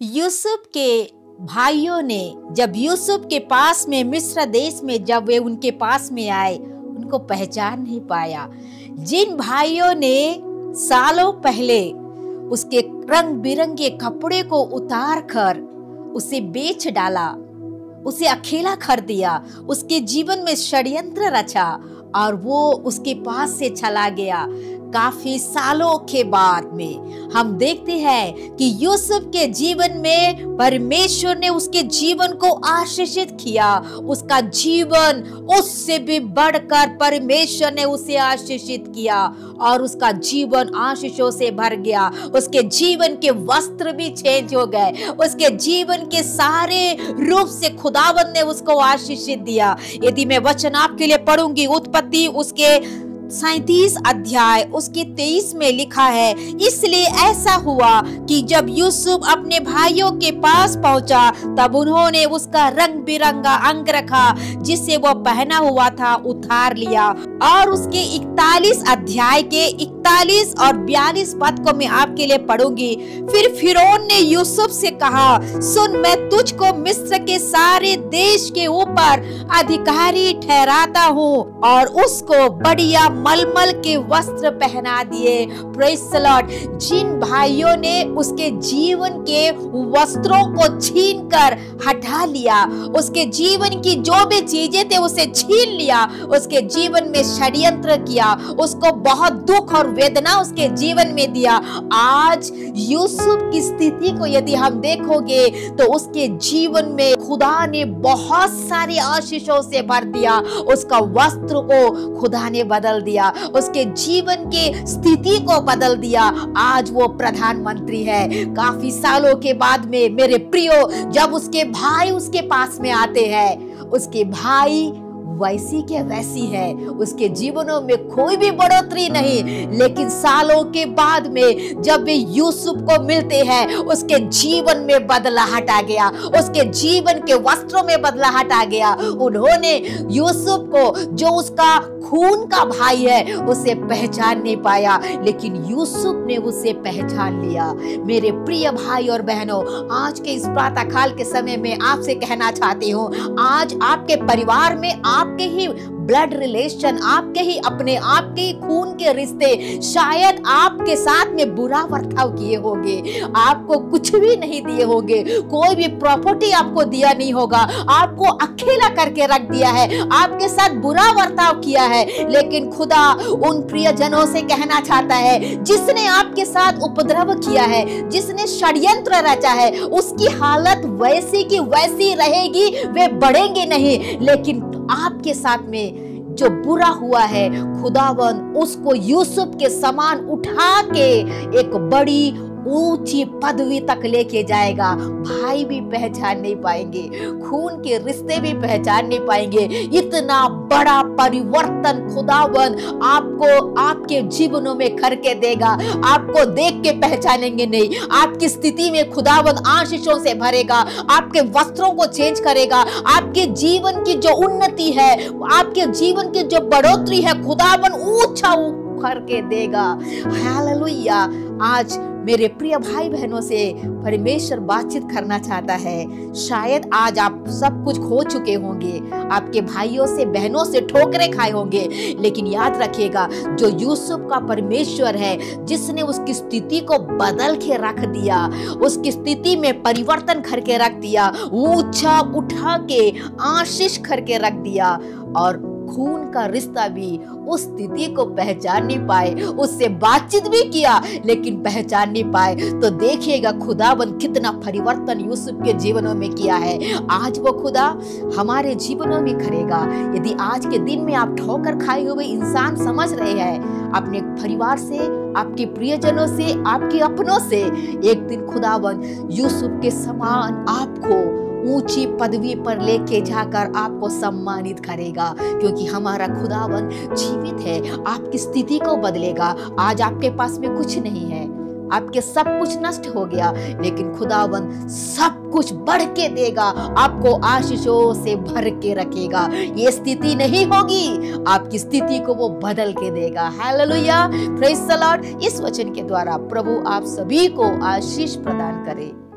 यूसुफ के भाइयों ने जब यूसुफ के पास में मिस्र देश में जब वे उनके पास में आए, उनको पहचान नहीं पाया। जिन भाइयों ने सालों पहले उसके रंग बिरंगे कपड़े को उतार कर उसे बेच डाला, उसे अकेला कर दिया, उसके जीवन में षड्यंत्र रचा और वो उसके पास से चला गया। काफी सालों के बाद में हम देखते हैं कि यूसुफ के जीवन में परमेश्वर ने उसके जीवन को आशीषित किया। उसका जीवन उससे भी बढ़कर परमेश्वर ने उसे आशीषित किया और उसका जीवन आशीषों से भर गया। उसके जीवन के वस्त्र भी चेंज हो गए, उसके जीवन के सारे रूप से खुदावंद ने उसको आशीषित दिया। यदि मैं वचन आपके लिए पढ़ूंगी, उत्पत्ति उसके 37 अध्याय उसके 23 में लिखा है, इसलिए ऐसा हुआ कि जब यूसुफ अपने भाइयों के पास पहुंचा तब उन्होंने उसका रंग बिरंगा अंग रखा जिसे वो पहना हुआ था उतार लिया। और उसके 41 अध्याय के 41 और 42 पद को मैं आपके लिए पढ़ूंगी। फिर फिरौन ने यूसुफ से कहा, सुन, मैं तुझको मिस्र के सारे देश के ऊपर अधिकारी ठहराता हूँ। और उसको बढ़िया मलमल के वस्त्र पहना दिए। Praise the Lord. जिन भाइयों ने उसके जीवन के वस्त्रों को छीन कर हटा लिया, उसके जीवन की जो भी चीजें थे उसे छीन लिया, उसके जीवन में षड्यंत्र किया, उसको बहुत दुख और वेदना उसके जीवन में दिया। आज यूसुफ की स्थिति को यदि हम देखोगे तो उसके जीवन में खुदा ने बहुत सारी आशीषों से भर दिया। उसका वस्त्र को खुदा ने बदल दिया, उसके जीवन के स्थिति को बदल दिया। आज वो प्रधानमंत्री है। काफी सालों के बाद में मेरे प्रियो, जब उसके भाई उसके पास में आते हैं, उसके भाई वैसी के वैसी है, उसके जीवनों में कोई भी बढ़ोतरी नहीं। लेकिन सालों के बाद में जब वे यूसुफ को मिलते हैं, उसके जीवन में बदलाहट आ गया, उसके जीवन के वस्त्रों में बदलाहट आ गया। उन्होंने यूसुफ को, जो उसका खून का भाई है, उसे पहचान नहीं पाया, लेकिन यूसुफ ने उसे पहचान लिया। मेरे प्रिय भाई और बहनों, आज के इस प्रातः काल के समय में आपसे कहना चाहती हूँ, आज आपके परिवार में आपके ही ब्लड रिलेशन, आपके ही अपने आपके ही खून के रिश्ते शायद आपके साथ में बुरा बर्ताव किए होंगे, आपको कुछ भी नहीं दिए होंगे, कोई भी प्रॉपर्टी आपको दिया नहीं होगा, आपको अकेला करके रख दिया है, आपके साथ बुरा बर्ताव किया है। लेकिन खुदा उन प्रियजनों से कहना चाहता है, जिसने आपके साथ उपद्रव किया है, जिसने षड्यंत्र रचा है, उसकी हालत वैसी की वैसी रहेगी, वे बढ़ेंगे नहीं। लेकिन आपके साथ में जो बुरा हुआ है, खुदावन उसको यूसुफ के समान उठा के एक बड़ी ऊंची पदवी तक लेके जाएगा। भाई भी पहचान नहीं पाएंगे, खून के रिश्ते भी पहचान नहीं पाएंगे। इतना बड़ा परिवर्तन खुदावन आपको आपके जीवनों में करके देगा। आपको देख के पहचानेंगे नहीं, आपकी स्थिति में खुदावन आशीषों से भरेगा, आपके वस्त्रों को चेंज करेगा, आपके जीवन की जो उन्नति है, आपके जीवन की जो बढ़ोतरी है, खुदावन ऊंचा करके देगा। हालेलुया। आज मेरे प्रिय भाई बहनों से परमेश्वर बातचीत करना चाहता है। शायद आज आप सब कुछ खो चुके होंगे, आपके भाइयों से बहनों से ठोकरें खाए होंगे, लेकिन याद रखिएगा, जो यूसुफ का परमेश्वर है, जिसने उसकी स्थिति को बदल के रख दिया, उसकी स्थिति में परिवर्तन करके रख दिया, ऊंचा उठा के आशीष करके रख दिया, और खून का रिश्ता भी उस स्थिति को पहचान नहीं पाए, उससे बातचीत भी किया लेकिन पहचान नहीं पाए। तो देखिएगा खुदावन कितना परिवर्तन यूसुफ के जीवनों में किया है। आज वो खुदा हमारे जीवनों में करेगा। यदि आज के दिन में आप ठोकर खाए हुए इंसान समझ रहे हैं, अपने परिवार से, आपके प्रियजनों से, आपके अपनों से, एक दिन खुदावन यूसुफ के समान आपको ऊंची पदवी पर लेके जाकर आपको सम्मानित करेगा, क्योंकि हमारा खुदावन जीवित है। आपकी स्थिति को बदलेगा। आज आपके पास में कुछ नहीं है, आपके सब कुछ नष्ट हो गया, लेकिन खुदावन सब कुछ बढ़ के देगा, आपको आशीषों से भर के रखेगा। ये स्थिति नहीं होगी, आपकी स्थिति को वो बदल के देगा। Hallelujah, praise the Lord. इस वचन के द्वारा प्रभु आप सभी को आशीष प्रदान करे।